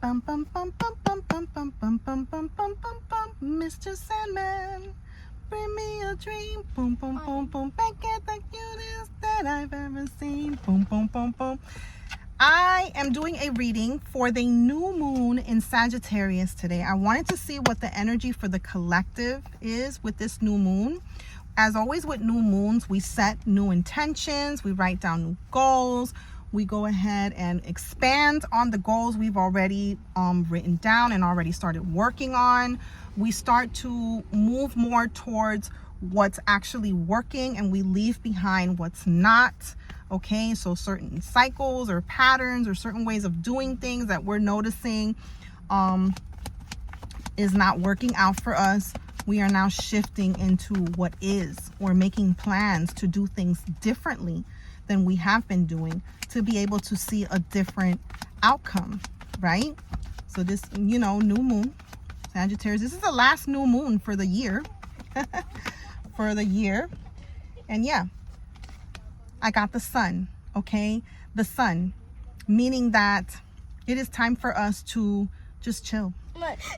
Bum bum bum bum bum bum bum bum bum bum bum bum bum. Mr. Sandman, bring me a dream. Boom boom boom boom. Back at the cutest that I've ever seen. Boom boom boom boom. I am doing a reading for the new moon in Sagittarius today. I wanted to see what the energy for the collective is with this new moon. As always with new moons, we set new intentions, we write down new goals, we go ahead and expand on the goals we've already written down and already started working on. We start to move more towards what's actually working and we leave behind what's not. Okay, so certain cycles or patterns or certain ways of doing things that we're noticing is not working out for us. We are now shifting into what is. We're making plans to do things differently than we have been doing to be able to see a different outcome, right? So this, new moon, Sagittarius, this is the last new moon for the year. And yeah, I got the sun, okay? The sun, meaning that it is time for us to just chill.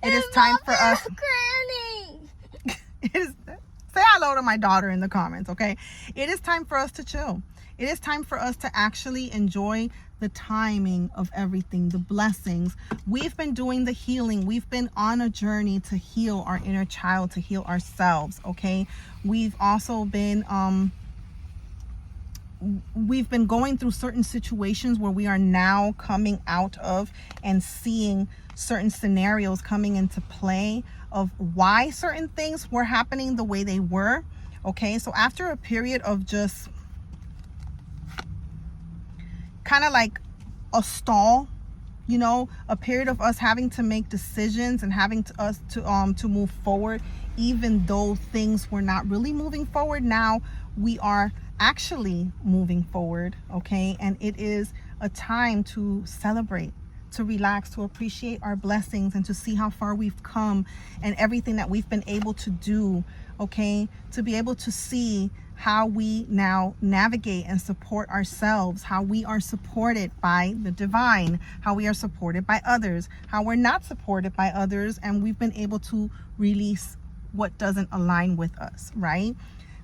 It is time for us. Say hello to my daughter in the comments, okay? It is time for us to chill. It is time for us to actually enjoy the timing of everything, the blessings. We've been doing the healing. We've been on a journey to heal our inner child, to heal ourselves, okay? We've also been going through certain situations where we are now coming out of and seeing certain scenarios coming into play of why certain things were happening the way they were. Okay, so after a period of just kind of like a stall, a period of us having to make decisions and having to move forward, even though things were not really moving forward, now we are actually moving forward. Okay, and it is a time to celebrate, to relax, to appreciate our blessings, and to see how far we've come and everything that we've been able to do. Okay, to be able to see how we now navigate and support ourselves, how we are supported by the divine, how we are supported by others, how we're not supported by others, and we've been able to release what doesn't align with us, right?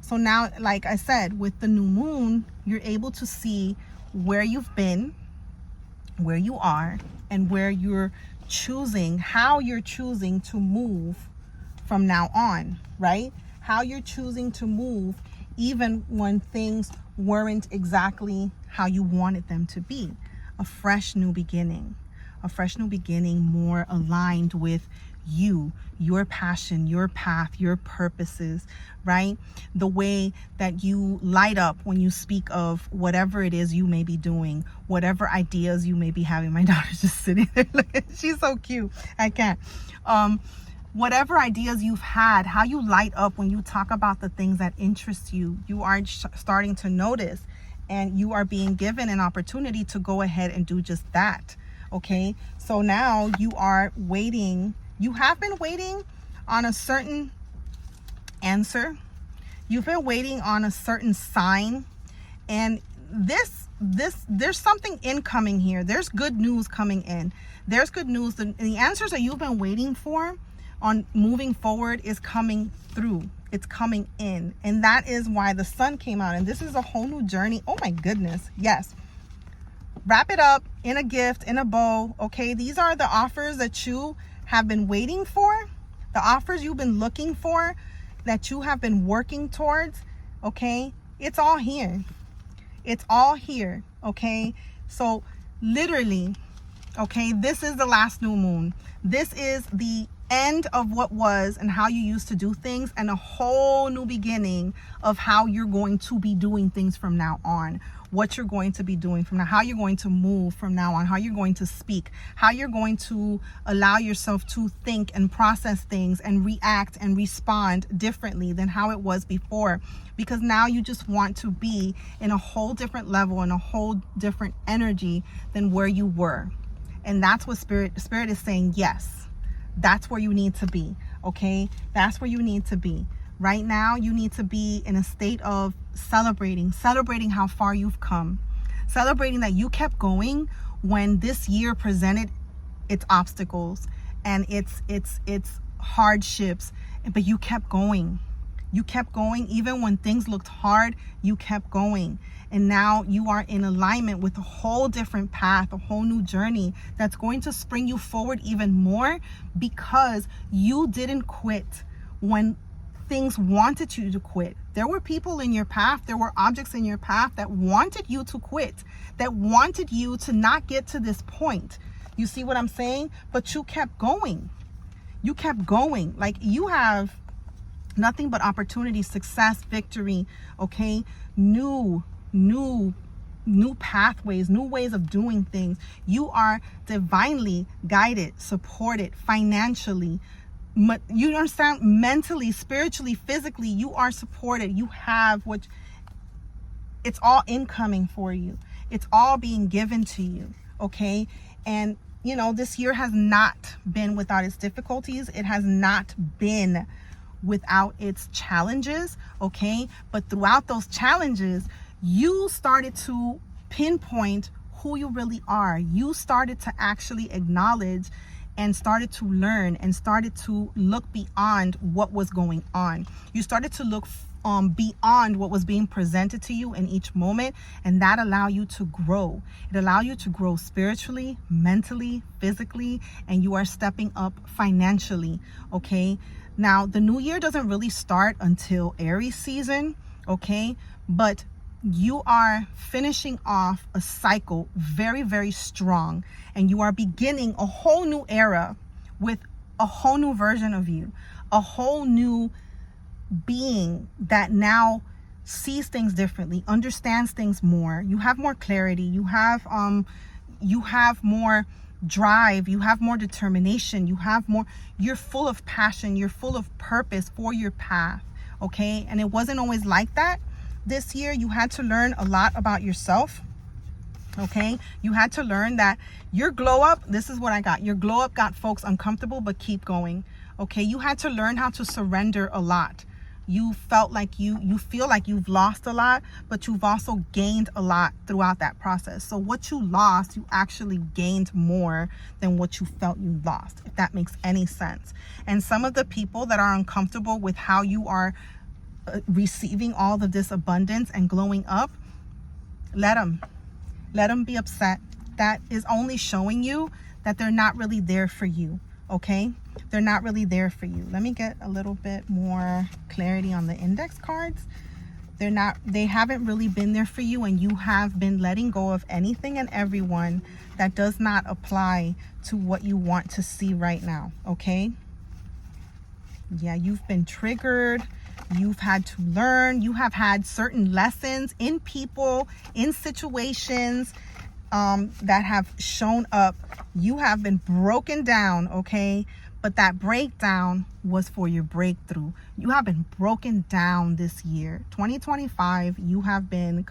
So now, like I said, with the new moon, you're able to see where you've been, where you are, and where you're choosing, how you're choosing to move from now on, right? How you're choosing to move even when things weren't exactly how you wanted them to be. A fresh new beginning, more aligned with you, your passion, your path, your purposes, right? The way that you light up when you speak of whatever it is you may be doing, whatever ideas you may be having. My daughter's just sitting there looking, she's so cute. I can't. Whatever ideas you've had, how you light up when you talk about the things that interest you, you are starting to notice, and you are being given an opportunity to go ahead and do just that. Okay, so now you are waiting. You have been waiting on a certain answer. You've been waiting on a certain sign, and there's something incoming here. There's good news coming in. There's good news. The answers that you've been waiting for on moving forward is coming through. It's coming in, and that is why the sun came out. And this is a whole new journey. Oh my goodness, yes. Wrap it up in a gift, in a bow. Okay, these are the offers that you have been waiting for, the offers you've been looking for, that you have been working towards. Okay, it's all here. It's all here. Okay, so literally, okay, this is the last new moon. This is the end of what was and how you used to do things, and a whole new beginning of how you're going to be doing things from now on, what you're going to be doing from now, how you're going to move from now on, how you're going to speak, how you're going to allow yourself to think and process things and react and respond differently than how it was before, because now you just want to be in a whole different level, in a whole different energy than where you were. And that's what spirit is saying. Yes, that's where you need to be. Okay, that's where you need to be. Right now, you need to be in a state of celebrating how far you've come, celebrating that you kept going when this year presented its obstacles and its hardships, but you kept going. You kept going even when things looked hard. You kept going, and now you are in alignment with a whole different path, a whole new journey that's going to spring you forward even more, because you didn't quit when things wanted you to quit. There were people in your path, there were objects in your path that wanted you to quit, that wanted you to not get to this point. You see what I'm saying? But you kept going. You kept going. Like, you have nothing but opportunity, success, victory, okay? New pathways, new ways of doing things. You are divinely guided, supported financially. You understand? Mentally, spiritually, physically, you are supported. You have what, it's all incoming for you. It's all being given to you, okay? And you know, this year has not been without its difficulties. It has not been without its challenges, okay? But throughout those challenges, you started to pinpoint who you really are. You started to actually acknowledge and started to learn and started to look beyond what was going on. You started to look beyond what was being presented to you in each moment, and that allowed you to grow. It allowed you to grow spiritually, mentally, physically, and you are stepping up financially, okay? Now, the new year doesn't really start until Aries season, okay? But you are finishing off a cycle very, very strong, and you are beginning a whole new era with a whole new version of you, a whole new being that now sees things differently, understands things more. You have more clarity. You have more drive. You have more determination. You're full of passion. You're full of purpose for your path. Okay. And it wasn't always like that this year. You had to learn a lot about yourself. Okay. You had to learn that your glow up, this is what I got. Your glow up got folks uncomfortable, but keep going. Okay. You had to learn how to surrender a lot. You felt like you feel like you've lost a lot, but you've also gained a lot throughout that process. So what you lost, you actually gained more than what you felt you lost, if that makes any sense. And some of the people that are uncomfortable with how you are receiving all of this abundance and glowing up, let them be upset. That is only showing you that they're not really there for you. Okay, they're not really there for you. Let me get a little bit more clarity on the index cards. They haven't really been there for you, and you have been letting go of anything and everyone that does not apply to what you want to see right now. Okay, yeah, you've been triggered. You've had to learn. You have had certain lessons in people, in situations that have shown up. You have been broken down, okay? But that breakdown was for your breakthrough. You have been broken down this year. 2025, you have been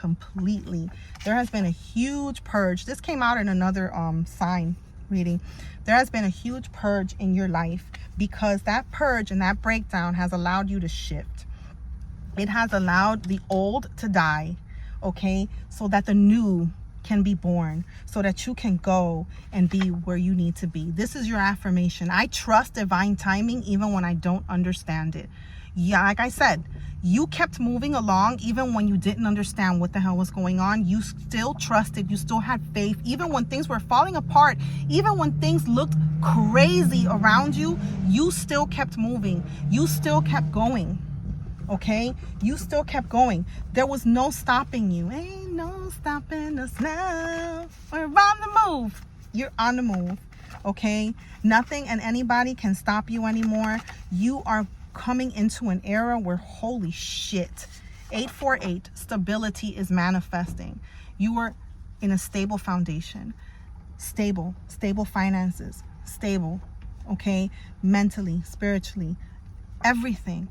there has been a huge purge. This came out in another sign reading. There has been a huge purge in your life, because that purge and that breakdown has allowed you to shift. It has allowed the old to die, okay? So that the new can be born, so that you can go and be where you need to be. This is your affirmation. I trust divine timing even when I don't understand it. Yeah, like I said, you kept moving along even when you didn't understand what the hell was going on. You still trusted. You still had faith. Even when things were falling apart, even when things looked crazy around you, you still kept moving. You still kept going. Okay, you still kept going. There was no stopping you. Ain't no stopping us now. We're on the move. You're on the move. Okay, nothing and anybody can stop you anymore. You are coming into an era where, holy shit, 848, stability is manifesting. You are in a stable foundation, stable finances, stable, okay, mentally, spiritually, everything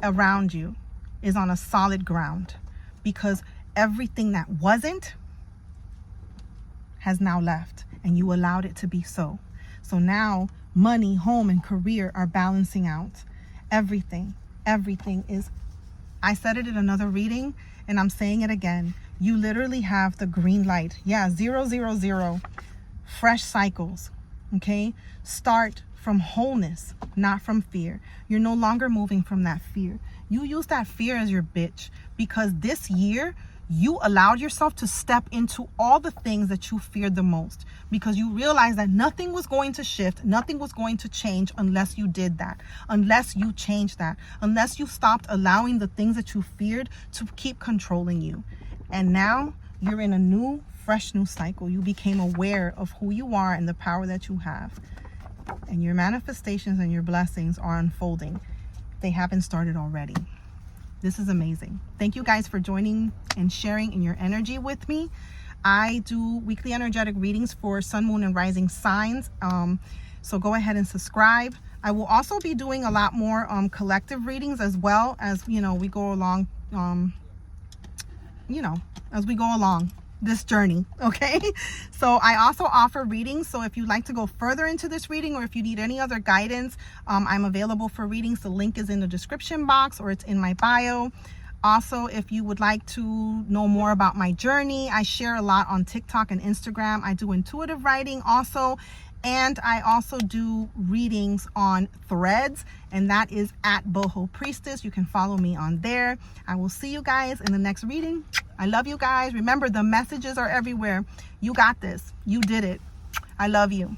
around you is on a solid ground, because everything that wasn't has now left, and you allowed it to be so. So now money, home, and career are balancing out. Everything is, I said it in another reading and I'm saying it again. You literally have the green light. Yeah, 000, fresh cycles, Okay? Start from wholeness, not from fear. You're no longer moving from that fear. You use that fear as your bitch, because this year you allowed yourself to step into all the things that you feared the most, because you realized that nothing was going to shift, nothing was going to change unless you did that, unless you changed that, unless you stopped allowing the things that you feared to keep controlling you. And now you're in a new, fresh new cycle. You became aware of who you are and the power that you have. And your manifestations and your blessings are unfolding. They haven't started already. This is amazing. Thank you guys for joining and sharing in your energy with me. I do weekly energetic readings for sun, moon, and rising signs. So go ahead and subscribe. I will also be doing a lot more collective readings as well, as we go along, as we go along this journey. Okay, so I also offer readings, so if you'd like to go further into this reading, or if you need any other guidance, I'm available for readings. The link is in the description box, or it's in my bio. Also, if you would like to know more about my journey, I share a lot on TikTok and Instagram. I do intuitive writing also, and I also do readings on Threads, and that is at Boho Priestess. You can follow me on there. I will see you guys in the next reading. I love you guys. Remember, the messages are everywhere. You got this. You did it. I love you.